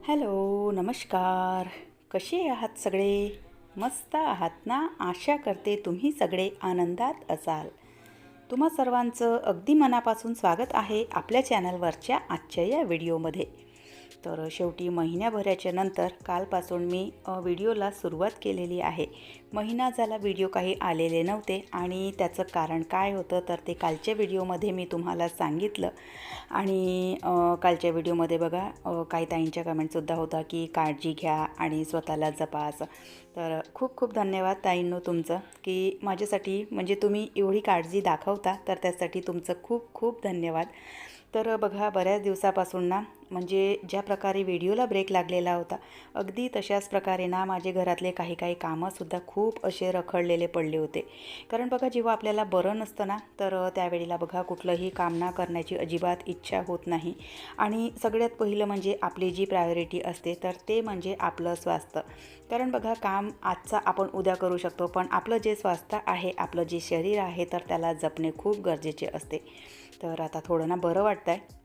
Hello, नमस्कार. कसे आहात सगळे? मस्त आहात ना? आशा करते तुम्ही सगळे आनंदात असाल. तुम्हा सर्वांचं अगदी मनापासून स्वागत आहे आपल्या चॅनलवरच्या आजच्या या व्हिडिओमध्ये. तर शेवटी महिन्याभराच्या नंतर कालपासून मी व्हिडिओला सुरुवात केलेली आहे. महिना झाला व्हिडिओ काही आलेले नव्हते आणि त्याचं कारण काय होतं तर ते कालच्या व्हिडिओमध्ये मी तुम्हाला सांगितलं. आणि कालच्या व्हिडिओमध्ये बघा काही ताईंच्या कमेंटसुद्धा होता की काळजी घ्या आणि स्वतःला जपा असं. तर खूप खूप धन्यवाद ताईंनो तुमचं की माझ्यासाठी म्हणजे तुम्ही एवढी काळजी दाखवता तर त्यासाठी तुमचं खूप खूप धन्यवाद. तर बघा बऱ्याच दिवसापासून ना म्हणजे ज्या प्रकारे व्हिडिओला ब्रेक लागलेला होता अगदी तशाच प्रकारे ना माझे घरातले काही काही कामंसुद्धा खूप असे रखडलेले पडले होते. कारण बघा जेव्हा आपल्याला बरं नसतं ना तर त्यावेळेला बघा कुठलंही काम ना करण्याची अजिबात इच्छा होत नाही. आणि सगळ्यात पहिलं म्हणजे आपली जी प्रायोरिटी असते तर ते म्हणजे आपलं स्वास्थ्य. कारण बघा काम आजचा आपण उद्या करू शकतो पण आपलं जे स्वास्थ्य आहे आपलं जे शरीर आहे तर त्याला जपणे खूप गरजेचे असते. तर आता थोडं ना बरं वाटतं आहे.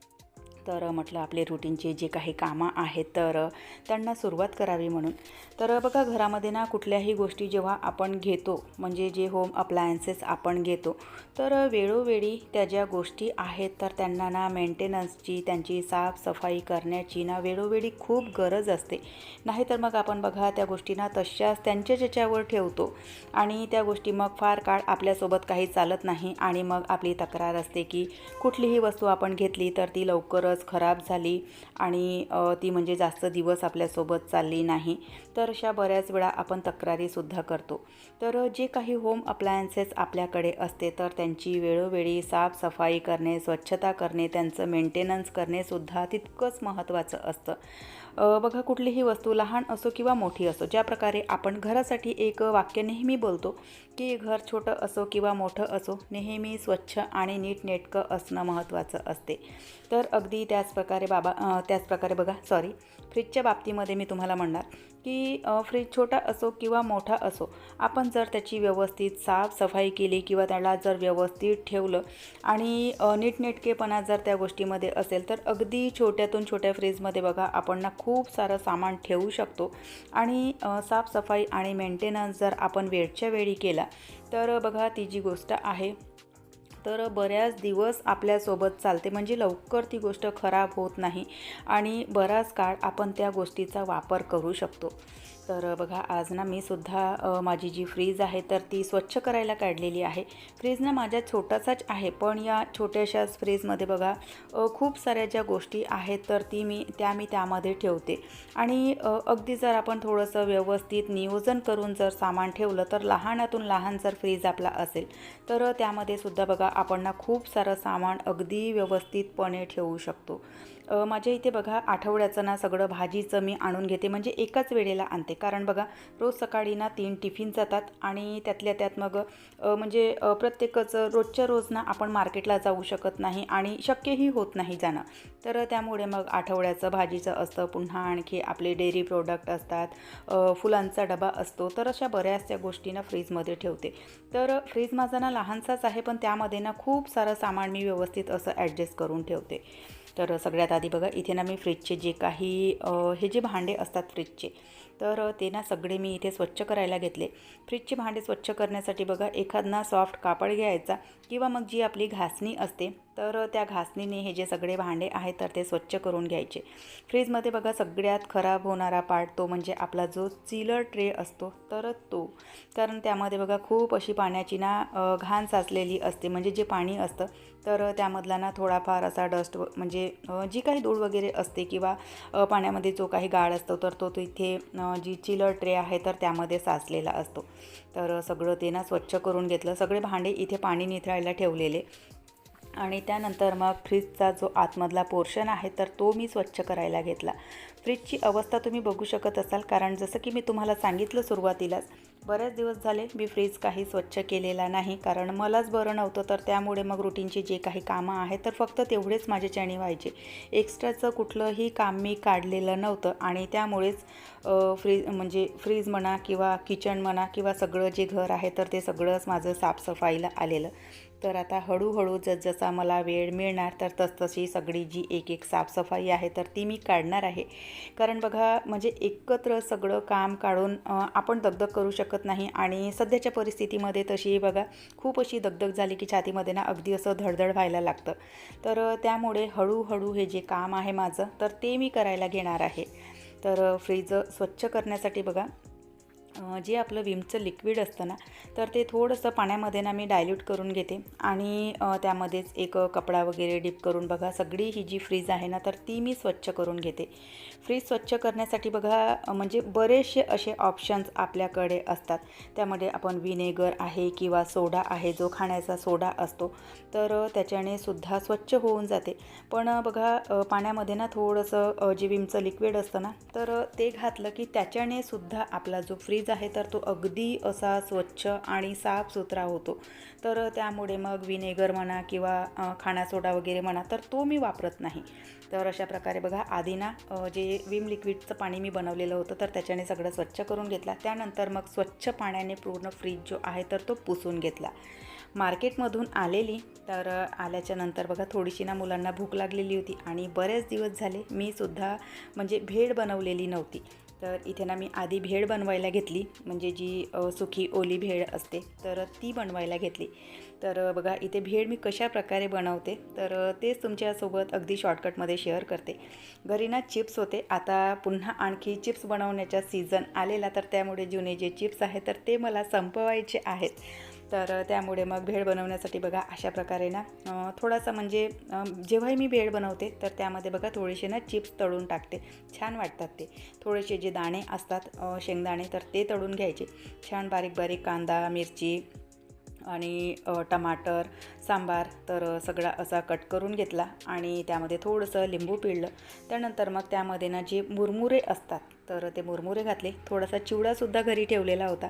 तर म्हटलं आपले रुटीनचे जे काही कामं आहेत तर त्यांना सुरुवात करावी म्हणून. तर बघा घरामध्ये ना कुठल्याही गोष्टी जेव्हा आपण घेतो म्हणजे जे होम अप्लायन्सेस आपण घेतो तर वेळोवेळी त्या ज्या गोष्टी आहेत तर त्यांना ना मेंटेनन्सची त्यांची साफसफाई करण्याची ना वेळोवेळी खूप गरज असते. नाहीतर मग आपण बघा त्या गोष्टींना तशाच त्यांच्या ज्याच्यावर ठेवतो आणि त्या गोष्टी मग फार काळ आपल्यासोबत काही चालत नाही आणि मग आपली तक्रार असते की कुठलीही वस्तू आपण घेतली तर ती लवकरच खराब झाली आणि ती म्हणजे जास्त दिवस आपल्यासोबत चालली नाही. तर अशा बऱ्याच वेळा आपण तक्रारीसुद्धा करतो. तर जे काही होम अप्लायन्सेस आपल्याकडे असते तर त्यांची वेळोवेळी साफसफाई करणे स्वच्छता करणे त्यांचं मेंटेनन्स करणेसुद्धा तितकंच महत्त्वाचं असतं. बघा कुठलीही वस्तू लहान असो किंवा मोठी असो ज्या प्रकारे आपण घरासाठी एक वाक्य नेहमी बोलतो की घर छोटं असो किंवा मोठं असो नेहमी स्वच्छ आणि नीटनेटकं असणं महत्त्वाचं असते. तर अगदी त्याचप्रकारे बघा फ्रीजच्या बाबतीमध्ये मी तुम्हाला म्हणणार की फ्रीज छोटा असो किंवा मोठा असो आपण जर त्याची व्यवस्थित साफसफाई केली किंवा त्याला जर व्यवस्थित ठेवलं आणि नीटनेटकेपणा जर त्या गोष्टीमध्ये असेल तर अगदी छोट्यातून छोट्या फ्रीजमध्ये बघा आपण ना खूप सारं सामान ठेवू शकतो. आणि साफसफाई आणि मेंटेनन्स जर आपण वेळच्या वेळी केला तर बघा ती जी गोष्ट आहे तर बऱ्याच दिवस आपल्यासोबत चालते म्हणजे लवकर ती गोष्ट खराब होत नाही आणि बराच काळ आपण त्या गोष्टीचा वापर करू शकतो. तर बघा आज ना मी सुद्धा माझी जी फ्रीज आहे तर ती स्वच्छ करायला काढलेली आहे. फ्रीज ना माझ्या छोटासाच आहे पण या छोट्याशाच फ्रीजमध्ये बघा खूप साऱ्या ज्या गोष्टी आहेत तर मी त्यामध्ये ठेवते. आणि अगदी जर आपण थोडंसं व्यवस्थित नियोजन करून जर सामान ठेवलं तर लहानातून लहान जर फ्रीज आपला असेल तर त्यामध्ये सुद्धा बघा आपण ना खूप सारं सामान अगदी व्यवस्थितपणे ठेवू शकतो. माझ्या इथे बघा आठवड्याचं ना सगळं भाजीचं मी आणून घेते म्हणजे एकाच वेळेला आणते. कारण बघा रोज सकाळी ना 3 टिफिन जातात आणि त्यातल्या त्यात मग म्हणजे प्रत्येकच रोजच्या रोज ना आपण मार्केटला जाऊ शकत नाही आणि शक्यही होत नाही जाणं. तर त्यामुळे मग आठवड्याचं भाजीचं असतं पुन्हा आणखी आपले डेअरी प्रोडक्ट असतात फुलांचा डबा असतो तर अशा बऱ्याचशा गोष्टींना फ्रीजमध्ये ठेवते. तर फ्रीज माझा ना लहानसाच आहे पण त्यामध्ये ना खूप सारं सामान मी व्यवस्थित असं ॲडजस्ट करून ठेवते. तर सगळ्यात आधी बघा इथे ना मी फ्रीजचे जे काही हे जे भांडे असतात फ्रीजचे तर ते ना सगळे मी इथे स्वच्छ करायला घेतले. फ्रीजचे भांडे स्वच्छ करण्यासाठी बघा एखादा सॉफ्ट कापड घ्यायचा किंवा मग जी आपली घासणी असते तर त्या घासणीने हे जे सगळे भांडे आहेत तर ते स्वच्छ करून घ्यायचे. फ्रीजमध्ये बघा सगळ्यात खराब होणारा पार्ट तो म्हणजे आपला जो चिलर ट्रे असतो तर तो. कारण त्यामध्ये बघा खूप अशी पाण्याची ना घाण साचलेली असते म्हणजे जे पाणी असतं तर त्यामधला ना थोडाफार असा डस्ट म्हणजे जी काही धूळ वगैरे असते किंवा पाण्यामध्ये जो काही गाळ असतो तर तो इथे जी चिलर ट्रे आहे तर त्यामध्ये साचलेला असतो. तर सगळं ते ना स्वच्छ करून घेतलं. सगळे भांडे इथे पाणी निथळायला ठेवलेले आणि त्यानंतर मग फ्रीजचा जो आतमधला पोर्शन आहे तर तो मी स्वच्छ करायला घेतला. फ्रीजची अवस्था तुम्ही बघू शकत असाल कारण जसं की मी तुम्हाला सांगितलं सुरुवातीलाच बरेच दिवस झाले मी फ्रीज काही स्वच्छ केलेला नाही, कारण मलाच बरं नव्हतं. तर त्यामुळे मग रुटीनची जे काही कामं आहेत तर फक्त तेवढेच माझ्याच्याने व्हायचे. एक्स्ट्राचं कुठलंही काम मी काढलेलं नव्हतं आणि त्यामुळेच फ्रीज म्हणा किंवा किचन म्हणा किंवा सगळं जे घर आहे तर ते सगळंच माझं साफसफाईला आलेलं. तर आता हळूहळू जसजसा मला वेळ मिळणार तर तसतशी सगळी जी एक साफसफाई आहे तर ती मी काढणार आहे. कारण बघा, म्हणजे एकत्र सगळं काम काढून आपण दगदग करू शकत नाही आणि सध्याच्या परिस्थितीमध्ये तशी बघा खूप अशी दगदग झाली की छातीमध्ये ना अगदी असं धडधड व्हायला लागतं. तर त्यामुळे हळूहळू हे जे काम आहे माझं तर ते मी करायला घेणार आहे. तर फ्रीज स्वच्छ करण्यासाठी बघा, जे आपलं विमचं लिक्विड असतं ना तर ते थोडंसं पाण्यामध्ये ना मी डायल्यूट करून घेते आणि त्यामध्येच एक कपडा वगैरे डिप करून बघा सगळी ही जी फ्रीज आहे ना तर ती मी स्वच्छ करून घेते. फ्रीज स्वच्छ करण्यासाठी बघा म्हणजे बरेचसे असे ऑप्शन्स आपल्याकडे असतात. त्यामध्ये आपण विनेगर आहे किंवा सोडा आहे, जो खाण्याचा सोडा असतो, तर त्याच्याने सुद्धा स्वच्छ होऊन जाते. पण बघा पाण्यामध्ये ना थोडंसं जे विमचं लिक्विड असतं ना तर ते घातलं की त्याच्याने सुद्धा आपला जो फ्रीज आहे तर तो अगदी असा स्वच्छ आणि साफसुथरा होतो. तर त्यामुळे मग विनेगर म्हणा किंवा खाणा सोडा वगैरे म्हणा तर तो मी वापरत नाही. तर अशा प्रकारे बघा आधी ना जे विम लिक्विडचं पाणी मी बनवलेलं होतं तर त्याच्याने सगळं स्वच्छ करून घेतला. त्यानंतर मग स्वच्छ पाण्याने पूर्ण फ्रीज जो आहे तर तो पुसून घेतला. मार्केटमधून आलेली तर आल्याच्या नंतर बघा थोडीशी ना मुलांना भूक लागलेली होती आणि बरेच दिवस झाले मी सुद्धा म्हणजे भेळ बनवलेली नव्हती. तर इथे ना मी आधी भेळ बनवायला घेतली, म्हणजे जी सुकी ओली भेळ असते तर ती बनवायला घेतली. तर बघा इथे भेळ मी कशा प्रकारे बनवते तर तेच तुमच्यासोबत अगदी शॉर्टकटमध्ये शेअर करते. घरी ना चिप्स होते, आता पुन्हा आणखी चिप्स बनवण्याचा सीझन आलेला तर त्यामुळे जुने जे चिप्स आहेत तर ते मला संपवायचे आहेत. तर त्यामुळे मग भेळ बनवण्यासाठी बघा अशा प्रकारे ना थोडासा म्हणजे जेव्हाही मी भेळ बनवते तर त्यामध्ये बघा थोडेसे ना चिप्स तळून टाकते, छान वाटतात ते. थोडेसे जे दाणे असतात शेंगदाणे तर ते तळून घ्यायचे. छान बारीक बारीक कांदा, मिरची आणि टमाटर, सांबार तर सगळा असा कट करून घेतला आणि त्यामध्ये थोडंसं लिंबू पिळलं. त्यानंतर मग त्यामध्ये ना जे मुरमुरे असतात तर ते मुरमुरे घातले. थोडासा चिवडासुद्धा घरी ठेवलेला होता.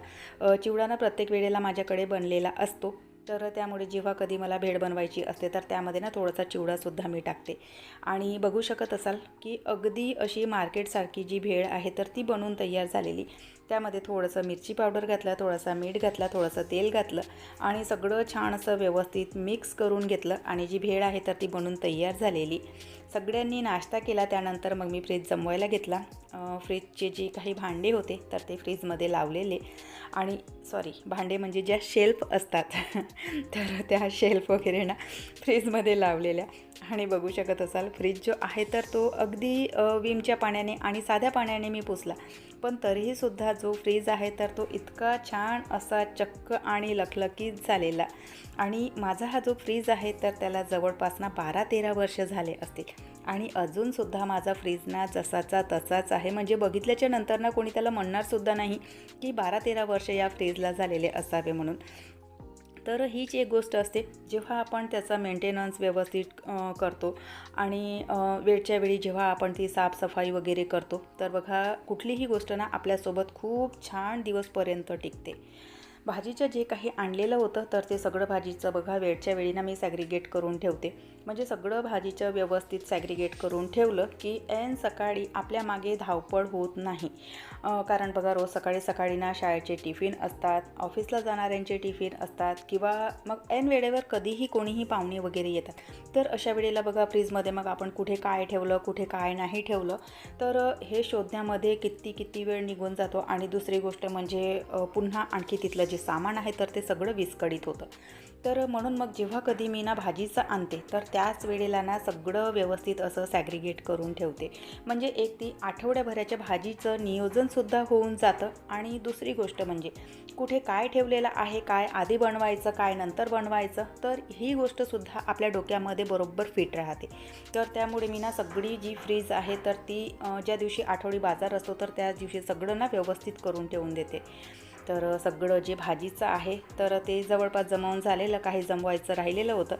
चिवडा ना प्रत्येक वेळेला माझ्याकडे बनलेला असतो, तर त्यामुळे जेव्हा कधी मला भेळ बनवायची असते तर त्यामध्ये ना थोडासा चिवडासुद्धा मी टाकते. आणि बघू शकत असाल की अगदी अशी मार्केटसारखी जी भेळ आहे तर ती बनवून तयार झालेली. त्यामध्ये थोडंसं मिरची पावडर घातला, थोडासा मीठ घातला, थोडंसं तेल घातलं आणि सगळं छान असं व्यवस्थित मिक्स करून घेतलं आणि जी भेळ आहे तर ती बनवून तयार झालेली. सगळ्यांनी नाश्ता केला. त्यानंतर मग मी फ्रीज जमवायला घेतला. फ्रीजचे जे काही भांडे होते तर ते फ्रीजमध्ये लावलेले आणि भांडे म्हणजे ज्या शेल्फ असतात तर त्या शेल्फ वगैरे ना फ्रीजमध्ये लावलेल्या. आणि बघू शकत असाल फ्रीज जो आहे तर तो अगदी विमच्या पाण्याने आणि साध्या पाण्याने मी पुसला, पण तरीहीसुद्धा जो फ्रीज आहे तर तो इतका छान असा चक्क आणि लखलखीत झालेला. आणि माझा हा जो फ्रीज आहे तर त्याला जवळपास ना 12-13 वर्ष झाले असतील आणि अजूनसुद्धा माझा फ्रीज ना जसाचा तसाच आहे. म्हणजे बघितल्याच्या नंतर ना कोणी त्याला म्हणणारसुद्धा नाही की 12-13 वर्ष या फ्रीजला झालेले असावे म्हणून. तर हीच एक गोष्ट असते, जेव्हा आपण त्याचा मेंटेनन्स व्यवस्थित करतो आणि वेळच्या वेळी जेव्हा आपण ती साफसफाई वगैरे करतो तर बघा कुठलीही गोष्ट ना आपल्यासोबत खूप छान दिवसपर्यंत टिकते. भाजीचं जे काही आणलेलं होतं तर ते सगळं भाजीचं बघा वेळच्या वेळी ना मी सॅग्रिगेट करून ठेवते. म्हणजे सगळं भाजीचं व्यवस्थित सॅग्रिगेट करून ठेवलं की ऐन सकाळी आपल्या मागे धावपळ होत नाही. कारण बघा रोज सकाळी सकाळी ना शाळेचे टिफिन असतात, ऑफिसला जाणाऱ्यांचे टिफिन असतात किंवा मग ऐन वेळेवर कधीही कोणीही पाहुणे वगैरे येतात. तर अशा वेळेला बघा फ्रीजमध्ये मग आपण कुठे काय ठेवलं, कुठे काय नाही ठेवलं तर हे शोधण्यामध्ये किती वेळ निघून जातो. आणि दुसरी गोष्ट म्हणजे पुन्हा आणखी तिथलं जे सामान आहे तर ते सगळं विस्कळीत होतं. तर म्हणून मग जेव्हा कधी मी ना भाजीचं आणते तर त्याच वेळेला ना सगळं व्यवस्थित असं सॅग्रिगेट करून ठेवते. म्हणजे एक ती आठवड्याभराच्या भाजीचं नियोजनसुद्धा होऊन जातं. आणि दुसरी गोष्ट म्हणजे कुठे काय ठेवलेलं आहे, काय आधी बनवायचं, काय नंतर बनवायचं, तर ही गोष्टसुद्धा आपल्या डोक्यामध्ये बरोबर फिट राहते. तर त्यामुळे मी ना सगळी जी फ्रीज आहे तर ती ज्या दिवशी आठवडी बाजार असतो तर त्याच दिवशी सगळं ना व्यवस्थित करून ठेवून देते. तर सगळं जे भाजीचं आहे तर ते जवळपास जमवून झालेलं, काही जमवायचं राहिलेलं होतं.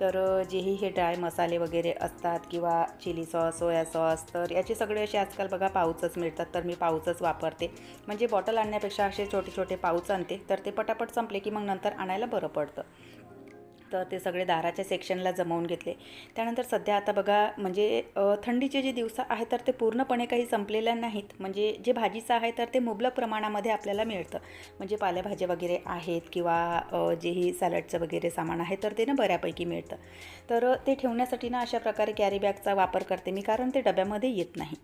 तर जेही हे ड्राय मसाले वगैरे असतात किंवा चिली सॉस, सोया सॉस, तर याचे सगळे असे आजकाल बघा पाऊचच मिळतात, तर मी पाऊचच वापरते. म्हणजे बॉटल आणण्यापेक्षा असे छोटे छोटे पाऊच आणते, तर ते पटापट संपले की मग नंतर आणायला बरं पडतं. तर ते सगळे दाराच्या सेक्शनला जमवून घेतले. त्यानंतर सध्या आता बघा म्हणजे थंडीचे जे दिवस आहेत तर ते पूर्णपणे काही संपलेल्या नाहीत. म्हणजे जे भाजीचं आहे तर ते मुबलक प्रमाणामध्ये आपल्याला मिळतं. म्हणजे पालेभाज्या वगैरे आहेत किंवा जेही सॅलडचं वगैरे सामान आहे तर ते ना बऱ्यापैकी मिळतं. तर ते ठेवण्यासाठी ना अशा प्रकारे कॅरी बॅगचा वापर करते मी, कारण ते डब्यामध्ये येत नाही.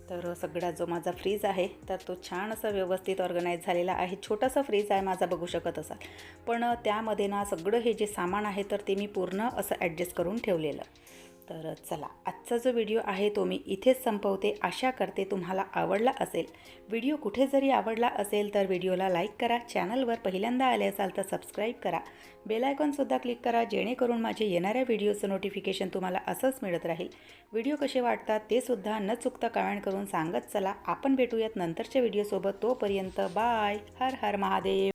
तर सगळा जो माझा फ्रीज आहे तर तो छान असा व्यवस्थित ऑर्गनाईज झालेला आहे. छोटासा फ्रीज आहे माझा, बघू शकत असाल. पण त्यामध्ये ना सगळं हे जे सामान आहे तर ते मी पूर्ण असं ॲडजस्ट करून ठेवलेलं. तर चला, आजचा जो व्हिडिओ आहे तो मी इथेच संपवते. आशा करते तुम्हाला आवडला असेल. व्हिडिओ कुठे जरी आवडला असेल तर व्हिडिओला लाईक करा. चॅनलवर पहिल्यांदा आले असाल तर सबस्क्राईब करा. बेल आयकॉनसुद्धा क्लिक करा, जेणेकरून माझे येणाऱ्या व्हिडिओचं नोटिफिकेशन तुम्हाला असंच मिळत राहील. व्हिडिओ कसे वाटतात ते सुद्धा न चुकता कमेंट करून सांगत चला. आपण भेटूयात नंतरच्या व्हिडिओसोबत. तोपर्यंत बाय. हर हर महादेव.